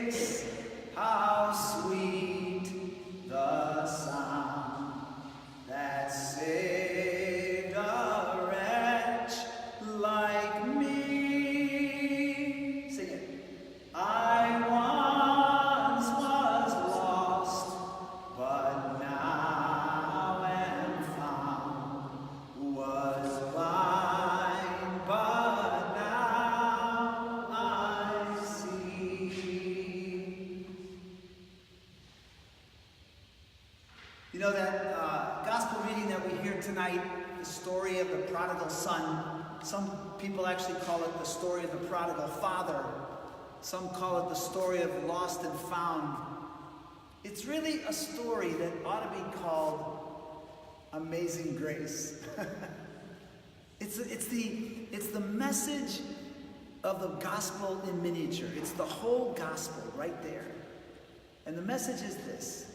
grace, how sweet the sound that saved a wretch like me. Sing it. I once was lost, but now am found. Was blind, but now I see. You know that gospel reading that we hear tonight, the story of the prodigal son. Some people actually call it the story of the prodigal father. Some call it the story of lost and found. It's really a story that ought to be called Amazing Grace. It's the message of the gospel in miniature. It's the whole gospel right there. And the message is this: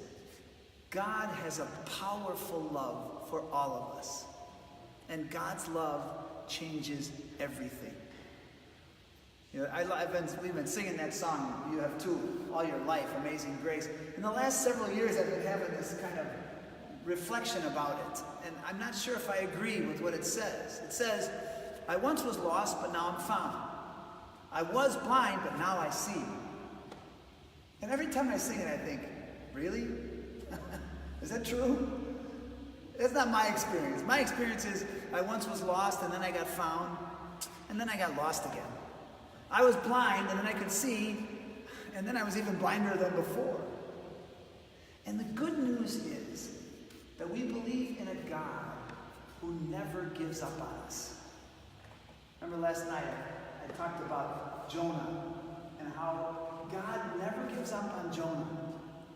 God has a powerful love for all of us. And God's love changes everything. You know, we've been singing that song, You Have Too, all your life, Amazing Grace. In the last several years, I've been having this kind of reflection about it. And I'm not sure if I agree with what it says. It says, I once was lost, but now I'm found. I was blind, but now I see. And every time I sing it, I think, really? Is that true? That's not my experience. My experience is I once was lost, and then I got found, and then I got lost again. I was blind, and then I could see, and then I was even blinder than before. And the good news is that we believe in a God who never gives up on us. Remember last night I talked about Jonah and how God never gives up on Jonah.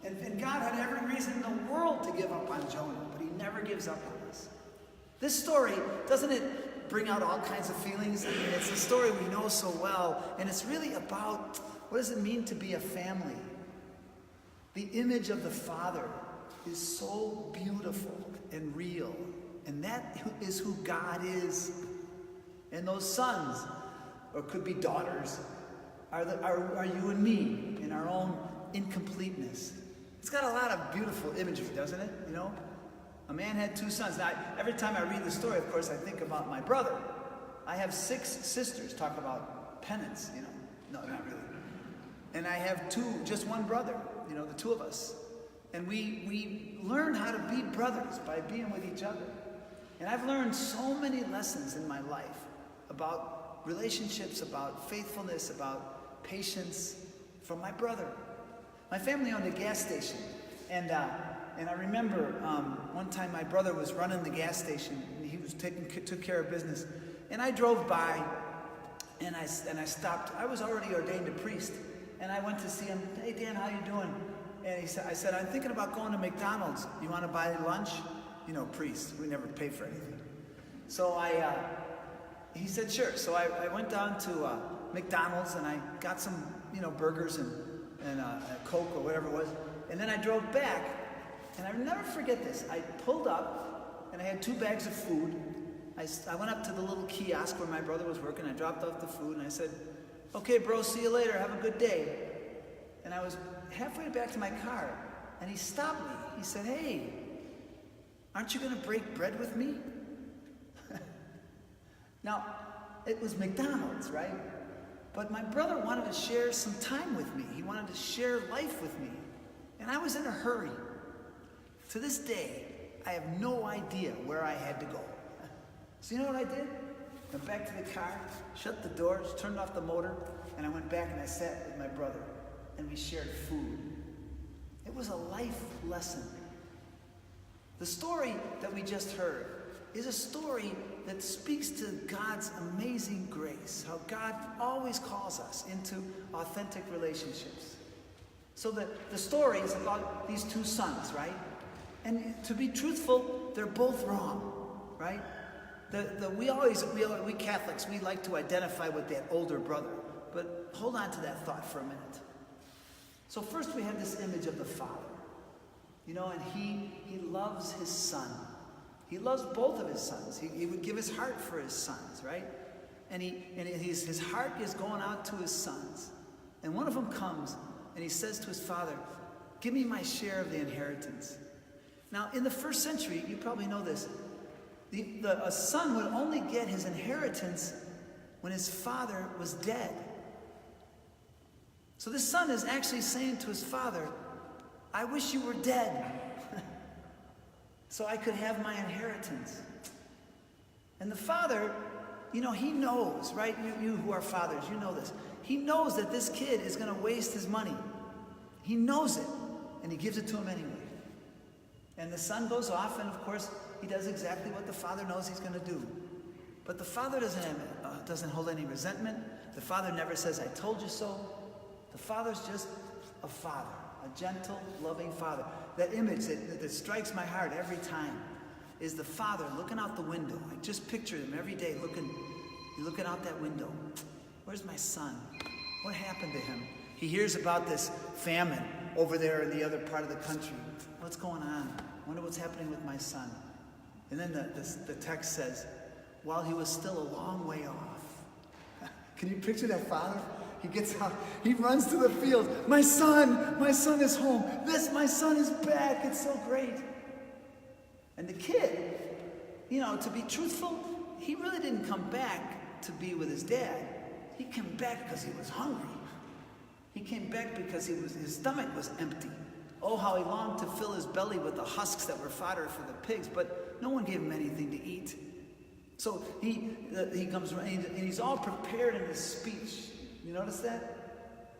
And God had every reason in the world to give up on Jonah, but he never gives up on us. This story, doesn't it bring out all kinds of feelings? I mean, it's a story we know so well, and it's really about what does it mean to be a family? The image of the Father is so beautiful and real, and that is who God is. And those sons, or could be daughters, are you and me in our own incompleteness. It's got a lot of beautiful imagery, doesn't it? You know, a man had two sons. Now, every time I read the story, of course, I think about my brother. I have 6 sisters. Talk about penance, you know. No, not really. And I have just one brother, you know, the two of us. And we learn how to be brothers by being with each other. And I've learned so many lessons in my life about relationships, about faithfulness, about patience from my brother. My family owned a gas station, and I remember one time my brother was running the gas station, and he was took care of business, and I drove by, and I stopped. I was already ordained a priest, and I went to see him. Hey Dan, how you doing? And I said, I'm thinking about going to McDonald's. You want to buy lunch? You know, priests, we never pay for anything. So he said sure. So I went down to McDonald's, and I got some, you know, burgers and a Coke or whatever it was. And then I drove back, and I'll never forget this. I pulled up, and I had 2 bags of food. I went up to the little kiosk where my brother was working. I dropped off the food, and I said, okay, bro, see you later. Have a good day. And I was halfway back to my car, and he stopped me. He said, hey, aren't you going to break bread with me? Now, it was McDonald's, right? But my brother wanted to share some time with me. He wanted to share life with me. And I was in a hurry. To this day, I have no idea where I had to go. So you know what I did? Went back to the car, shut the doors, turned off the motor, and I went back and I sat with my brother, and we shared food. It was a life lesson. The story that we just heard is a story that speaks to God's amazing grace, how God always calls us into authentic relationships. So the story is about these 2 sons, right? And to be truthful, they're both wrong, right? We Catholics, we like to identify with that older brother, but hold on to that thought for a minute. So first we have this image of the Father, you know, and he loves his son. He loves both of his sons. He would give his heart for his sons, right? And his heart is going out to his sons. And one of them comes and he says to his father, give me my share of the inheritance. Now, in the first century, you probably know this, a son would only get his inheritance when his father was dead. So this son is actually saying to his father, I wish you were dead so I could have my inheritance. And the father, he knows, right? You who are fathers, you know this. He knows that this kid is going to waste his money. He knows it, and he gives it to him anyway. And the son goes off, and of course, he does exactly what the father knows he's going to do. But the father doesn't hold any resentment. The father never says, I told you so. The father's just a father, a gentle, loving father. That image that strikes my heart every time is the father looking out the window. I just picture him every day looking out that window. Where's my son? What happened to him? He hears about this famine over there in the other part of the country. What's going on? I wonder what's happening with my son. And then the text says, while he was still a long way off. Can you picture that father? He gets out, he runs to the field. My son is home. My son is back. It's so great. And the kid, to be truthful, he really didn't come back to be with his dad. He came back because he was hungry. He came back because his stomach was empty. Oh, how he longed to fill his belly with the husks that were fodder for the pigs, but no one gave him anything to eat. So he comes around, and he's all prepared in his speech. You notice that?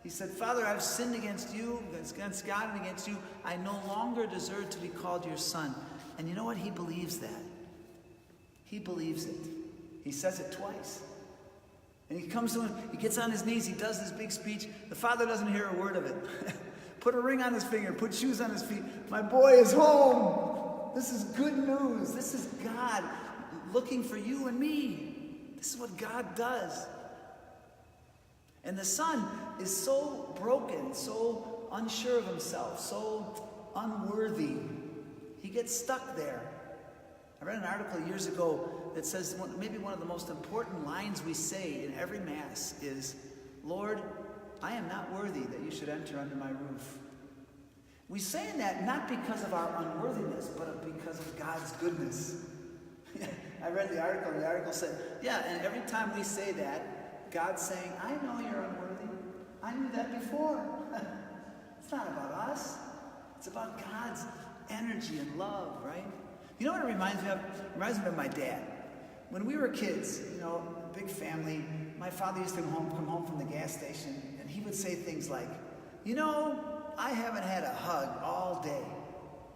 He said, Father, I've sinned against you, against God and against you. I no longer deserve to be called your son. And you know what? He believes that. He believes it. He says it twice. And he comes to him, he gets on his knees, he does this big speech. The father doesn't hear a word of it. Put a ring on his finger, put shoes on his feet. My boy is home. This is good news. This is God looking for you and me. This is what God does. And the son is so broken, so unsure of himself, so unworthy. He gets stuck there. I read an article years ago that says maybe one of the most important lines we say in every Mass is, Lord, I am not worthy that you should enter under my roof. We say that not because of our unworthiness, but because of God's goodness. I read the article, and the article said, and every time we say that, God's saying, I know you're unworthy. I knew that before. It's not about us. It's about God's energy and love, right? You know what it reminds me of? It reminds me of my dad. When we were kids, big family, my father used to come home from the gas station, and he would say things like, I haven't had a hug all day.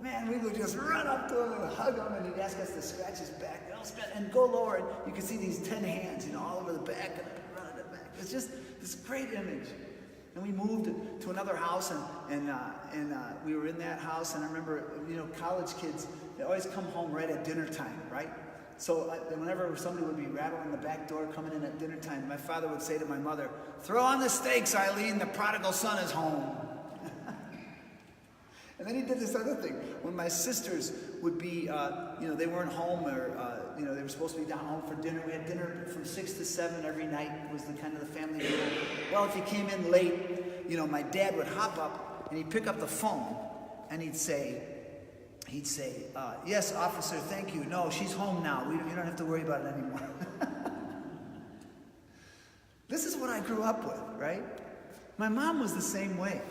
Man, we would just run up to him and hug him, and he'd ask us to scratch his back, and go lower, and you could see these 10 hands, all over the back, and running it back. It's just this great image. And we moved to another house, and we were in that house, and I remember, college kids, they always come home right at dinner time, right? So whenever somebody would be rattling the back door coming in at dinner time, my father would say to my mother, throw on the steaks, Eileen, the prodigal son is home. And then he did this other thing. When my sisters would be, they weren't home, or, they were supposed to be down home for dinner. We had dinner from 6 to 7 every night. It was the kind of the family meal. Well, if you came in late, my dad would hop up, and he'd pick up the phone, and he'd say, yes, officer, thank you. No, she's home now. You don't have to worry about it anymore. This is what I grew up with, right? My mom was the same way.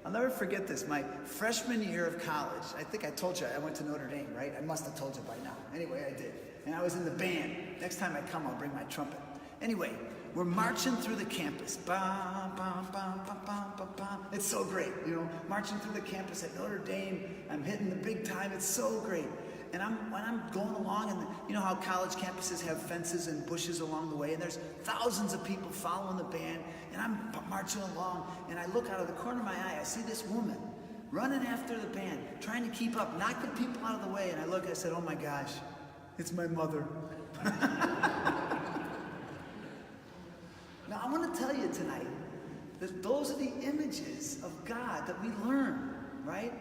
I'll never forget this. My freshman year of college, I think I told you I went to Notre Dame, right? I must have told you by now. Anyway, I did. And I was in the band. Next time I come, I'll bring my trumpet. Anyway, we're marching through the campus. Ba, ba, ba, ba, ba, ba, ba. It's so great, marching through the campus at Notre Dame. I'm hitting the big time. It's so great. And when I'm going along, and you know how college campuses have fences and bushes along the way, and there's thousands of people following the band, and I'm marching along, and I look out of the corner of my eye, I see this woman running after the band, trying to keep up, knocking people out of the way, and I look, I said, oh my gosh, it's my mother. Now, I want to tell you tonight that those are the images of God that we learn, right?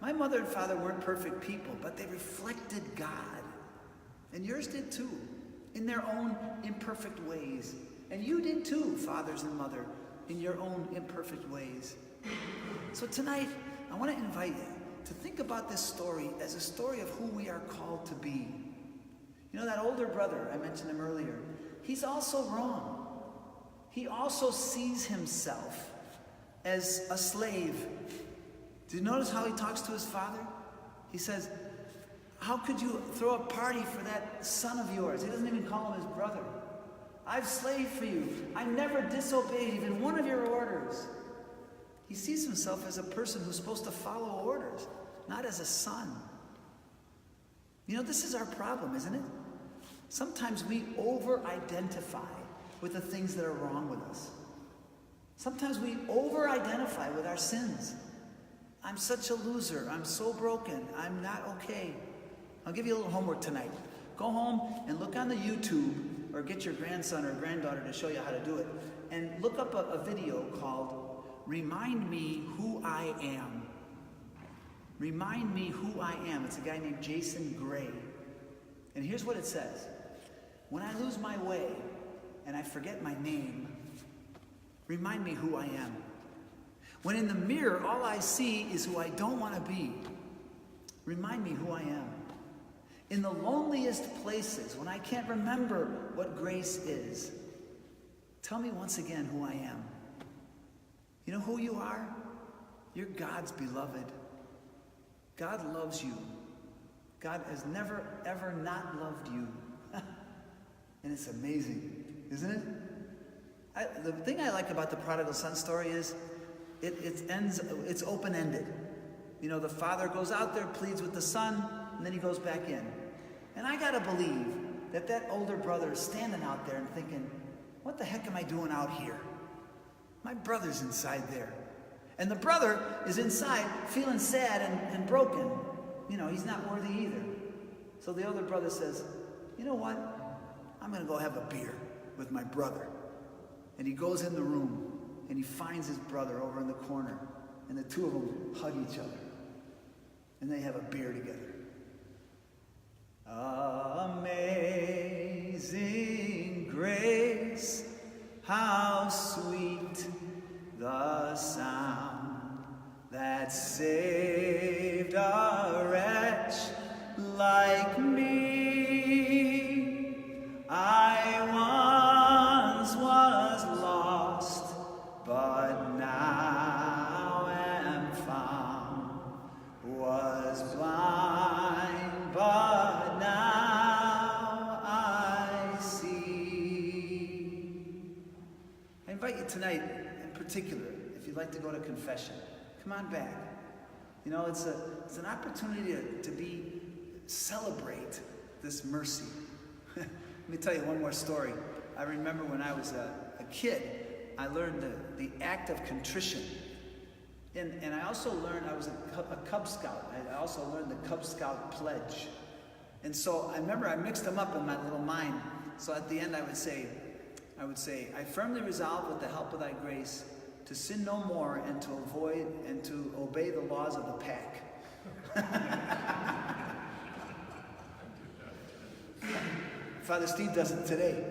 My mother and father weren't perfect people, but they reflected God. And yours did too, in their own imperfect ways. And you did too, fathers and mother, in your own imperfect ways. So tonight, I want to invite you to think about this story as a story of who we are called to be. You know, that older brother, I mentioned him earlier, he's also wrong. He also sees himself as a slave. Do you notice how he talks to his father? He says, how could you throw a party for that son of yours? He doesn't even call him his brother. I've slaved for you. I never disobeyed even one of your orders. He sees himself as a person who's supposed to follow orders, not as a son. You know, this is our problem, isn't it? Sometimes we over-identify with the things that are wrong with us. Sometimes we over-identify with our sins. I'm such a loser. I'm so broken. I'm not okay. I'll give you a little homework tonight. Go home and look on the YouTube, or get your grandson or granddaughter to show you how to do it, and look up a video called Remind Me Who I Am. Remind Me Who I Am. It's a guy named Jason Gray. And here's what it says. When I lose my way and I forget my name, remind me who I am. When in the mirror all I see is who I don't want to be, remind me who I am. In the loneliest places, when I can't remember what grace is, tell me once again who I am. You know who you are? You're God's beloved. God loves you. God has never, ever not loved you. And it's amazing, isn't it? The thing I like about the prodigal son story is it's open-ended. You know, the father goes out there, pleads with the son, and then he goes back in. And I gotta believe that older brother is standing out there and thinking, what the heck am I doing out here? My brother's inside there. And the brother is inside feeling sad and broken. You know, he's not worthy either. So the older brother says, you know what? I'm gonna go have a beer with my brother. And he goes in the room and he finds his brother over in the corner, and the two of them hug each other. And they have a beer together. Amazing grace, how sweet the sound that saved a wretch like me. I once was lost, but now am found. Was blind, but now I see. I invite you tonight, in particular, if you'd like to go to confession, come on back. You know, it's an opportunity to celebrate this mercy. Let me tell you one more story. I remember when I was a kid, I learned the act of contrition. And I also learned, I was a Cub Scout. I also learned the Cub Scout pledge. And so I remember I mixed them up in my little mind. So at the end I would say, I firmly resolve with the help of thy grace to sin no more and to avoid and to obey the laws of the pack. Father Steve does it today.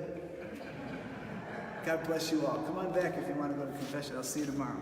God bless you all. Come on back if you want to go to confession. I'll see you tomorrow.